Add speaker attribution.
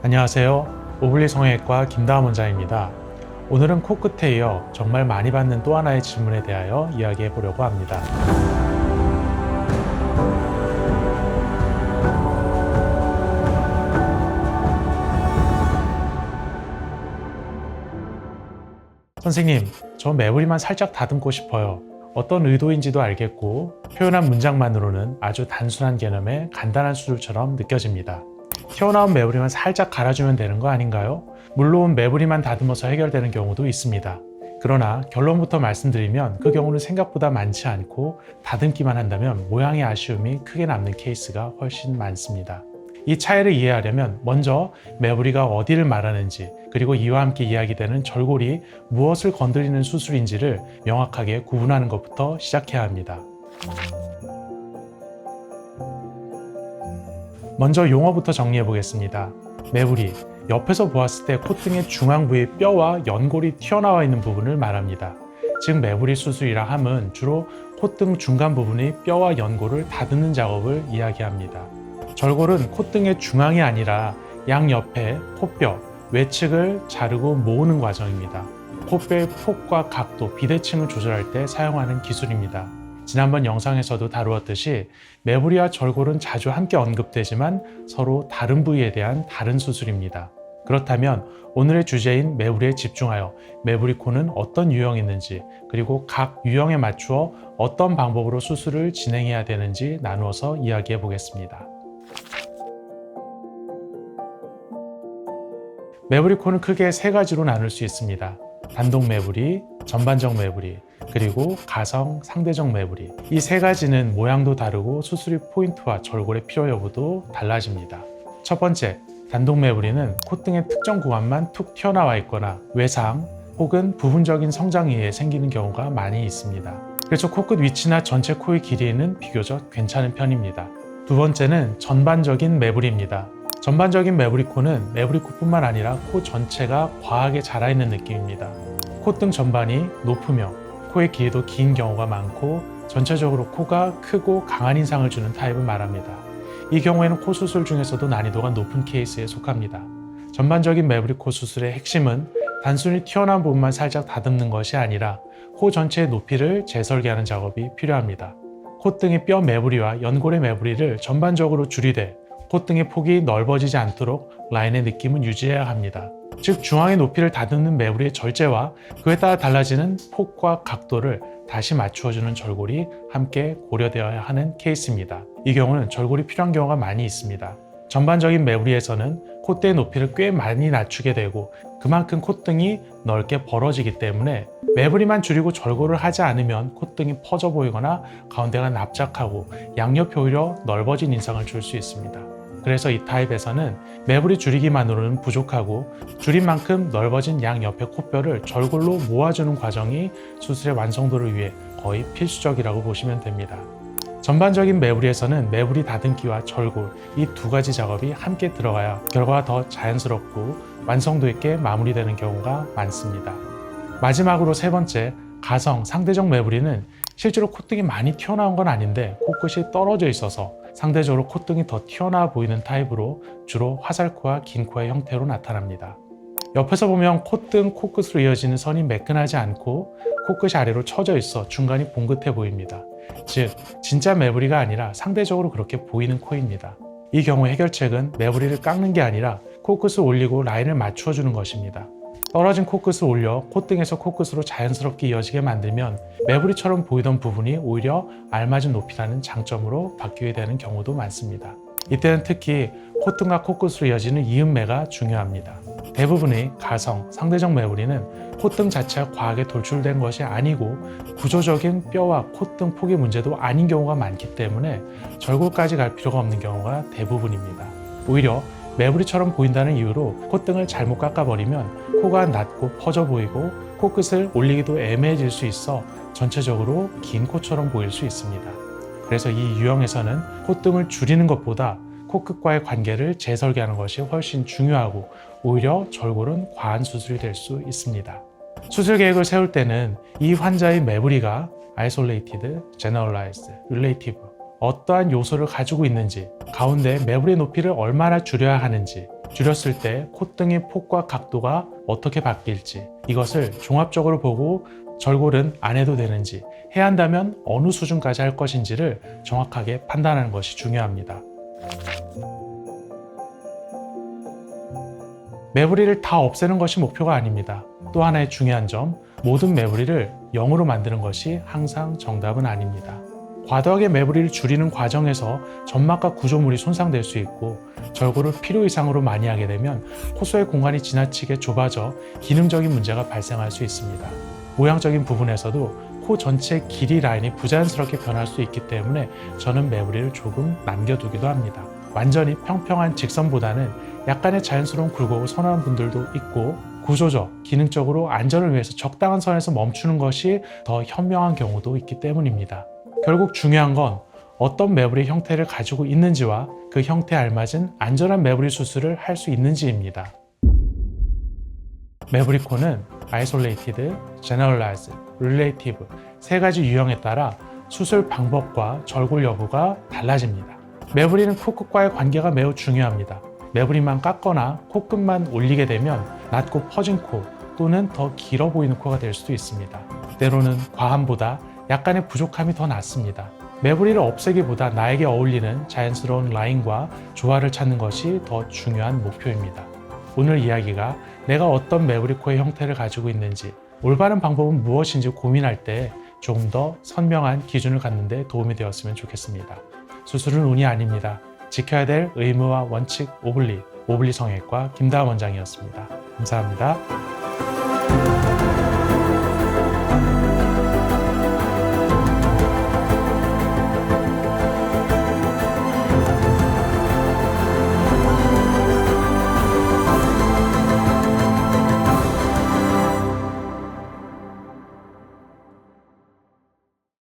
Speaker 1: 안녕하세요. 오블리 성형외과 김다음 원장입니다. 오늘은 코끝에 이어 정말 많이 받는 또 하나의 질문에 대하여 이야기해 보려고 합니다. 선생님, 저 매부리만 살짝 다듬고 싶어요. 어떤 의도인지도 알겠고 표현한 문장만으로는 아주 단순한 개념의 간단한 수술처럼 느껴집니다. 튀어나온 매부리만 살짝 갈아주면 되는 거 아닌가요? 물론 매부리만 다듬어서 해결되는 경우도 있습니다. 그러나 결론부터 말씀드리면 그 경우는 생각보다 많지 않고 다듬기만 한다면 모양의 아쉬움이 크게 남는 케이스가 훨씬 많습니다. 이 차이를 이해하려면 먼저 매부리가 어디를 말하는지, 그리고 이와 함께 이야기되는 절골이 무엇을 건드리는 수술인지를 명확하게 구분하는 것부터 시작해야 합니다. 먼저 용어부터 정리해 보겠습니다. 매부리, 옆에서 보았을 때 콧등의 중앙 부위 뼈와 연골이 튀어나와 있는 부분을 말합니다. 즉 매부리 수술이라 함은 주로 콧등 중간 부분의 뼈와 연골을 다듬는 작업을 이야기합니다. 절골은 콧등의 중앙이 아니라 양옆에 코뼈, 외측을 자르고 모으는 과정입니다. 코뼈의 폭과 각도, 비대칭을 조절할 때 사용하는 기술입니다. 지난번 영상에서도 다루었듯이 매부리와 절골은 자주 함께 언급되지만 서로 다른 부위에 대한 다른 수술입니다. 그렇다면 오늘의 주제인 매부리에 집중하여 매부리코는 어떤 유형이 있는지, 그리고 각 유형에 맞추어 어떤 방법으로 수술을 진행해야 되는지 나누어서 이야기해 보겠습니다. 매부리코는 크게 세 가지로 나눌 수 있습니다. 단독 매부리, 전반적 매부리, 그리고 가성, 상대적 매부리. 이 세 가지는 모양도 다르고 수술의 포인트와 절골의 필요 여부도 달라집니다. 첫 번째, 단독 매부리는 콧등의 특정 구간만 툭 튀어나와 있거나 외상 혹은 부분적인 성장에 의해 생기는 경우가 많이 있습니다. 그래서 코끝 위치나 전체 코의 길이에는 비교적 괜찮은 편입니다. 두 번째는 전반적인 매부리입니다. 전반적인 매부리코는 매부리코뿐만 아니라 코 전체가 과하게 자라있는 느낌입니다. 콧등 전반이 높으며 코의 길이도 긴 경우가 많고 전체적으로 코가 크고 강한 인상을 주는 타입을 말합니다. 이 경우에는 코 수술 중에서도 난이도가 높은 케이스에 속합니다. 전반적인 매부리코 수술의 핵심은 단순히 튀어나온 부분만 살짝 다듬는 것이 아니라 코 전체의 높이를 재설계하는 작업이 필요합니다. 콧등의 뼈 매부리와 연골의 매부리를 전반적으로 줄이되 콧등의 폭이 넓어지지 않도록 라인의 느낌은 유지해야 합니다. 즉 중앙의 높이를 다듬는 매부리의 절제와 그에 따라 달라지는 폭과 각도를 다시 맞추어주는 절골이 함께 고려되어야 하는 케이스입니다. 이 경우는 절골이 필요한 경우가 많이 있습니다. 전반적인 매부리에서는 콧대의 높이를 꽤 많이 낮추게 되고 그만큼 콧등이 넓게 벌어지기 때문에 매부리만 줄이고 절골을 하지 않으면 콧등이 퍼져 보이거나 가운데가 납작하고 양옆이 오히려 넓어진 인상을 줄 수 있습니다. 그래서 이 타입에서는 매부리 줄이기만으로는 부족하고 줄인 만큼 넓어진 양옆의 코뼈를 절골로 모아주는 과정이 수술의 완성도를 위해 거의 필수적이라고 보시면 됩니다. 전반적인 매부리에서는 매부리 다듬기와 절골 이 두 가지 작업이 함께 들어가야 결과가 더 자연스럽고 완성도 있게 마무리되는 경우가 많습니다. 마지막으로 세 번째, 가성, 상대적 매부리는 실제로 콧등이 많이 튀어나온 건 아닌데 코끝이 떨어져 있어서 상대적으로 콧등이 더 튀어나와 보이는 타입으로 주로 화살코와 긴 코의 형태로 나타납니다. 옆에서 보면 콧등, 코끝으로 이어지는 선이 매끈하지 않고 코끝이 아래로 처져 있어 중간이 봉긋해 보입니다. 즉, 진짜 매부리가 아니라 상대적으로 그렇게 보이는 코입니다. 이 경우 해결책은 매부리를 깎는 게 아니라 코끝을 올리고 라인을 맞추어 주는 것입니다. 떨어진 코끝을 올려 콧등에서 코끝으로 자연스럽게 이어지게 만들면 매부리처럼 보이던 부분이 오히려 알맞은 높이라는 장점으로 바뀌게 되는 경우도 많습니다. 이때는 특히 콧등과 코끝으로 이어지는 이음매가 중요합니다. 대부분의 가성, 상대적 매부리는 콧등 자체가 과하게 돌출된 것이 아니고 구조적인 뼈와 콧등 폭의 문제도 아닌 경우가 많기 때문에 절골까지 갈 필요가 없는 경우가 대부분입니다. 오히려 매부리처럼 보인다는 이유로 콧등을 잘못 깎아버리면 코가 낮고 퍼져 보이고 코끝을 올리기도 애매해질 수 있어 전체적으로 긴 코처럼 보일 수 있습니다. 그래서 이 유형에서는 콧등을 줄이는 것보다 코끝과의 관계를 재설계하는 것이 훨씬 중요하고 오히려 절골은 과한 수술이 될 수 있습니다. 수술 계획을 세울 때는 이 환자의 매부리가 isolated, generalized, relative 어떠한 요소를 가지고 있는지, 가운데 매부리 높이를 얼마나 줄여야 하는지, 줄였을 때 콧등의 폭과 각도가 어떻게 바뀔지, 이것을 종합적으로 보고 절골은 안 해도 되는지, 해야 한다면 어느 수준까지 할 것인지를 정확하게 판단하는 것이 중요합니다. 매부리를 다 없애는 것이 목표가 아닙니다. 또 하나의 중요한 점, 모든 매부리를 0으로 만드는 것이 항상 정답은 아닙니다. 과도하게 매부리를 줄이는 과정에서 점막과 구조물이 손상될 수 있고, 절골을 필요 이상으로 많이 하게 되면 코소의 공간이 지나치게 좁아져 기능적인 문제가 발생할 수 있습니다. 모양적인 부분에서도 코 전체 길이 라인이 부자연스럽게 변할 수 있기 때문에 저는 매부리를 조금 남겨두기도 합니다. 완전히 평평한 직선보다는 약간의 자연스러운 굴곡을 선호하는 분들도 있고, 구조적, 기능적으로 안전을 위해서 적당한 선에서 멈추는 것이 더 현명한 경우도 있기 때문입니다. 결국 중요한 건 어떤 매부리 형태를 가지고 있는지와 그 형태에 알맞은 안전한 매부리 수술을 할 수 있는지입니다. 매부리 코는 Isolated, Generalized, Relative 세 가지 유형에 따라 수술 방법과 절골 여부가 달라집니다. 매부리는 코끝과의 관계가 매우 중요합니다. 매부리만 깎거나 코끝만 올리게 되면 낮고 퍼진 코 또는 더 길어 보이는 코가 될 수도 있습니다. 때로는 과함보다 약간의 부족함이 더 낫습니다. 매부리를 없애기보다 나에게 어울리는 자연스러운 라인과 조화를 찾는 것이 더 중요한 목표입니다. 오늘 이야기가 내가 어떤 매부리 코의 형태를 가지고 있는지, 올바른 방법은 무엇인지 고민할 때 조금 더 선명한 기준을 갖는 데 도움이 되었으면 좋겠습니다. 수술은 운이 아닙니다. 지켜야 될 의무와 원칙 오블리 성형외과 김다은 원장이었습니다. 감사합니다.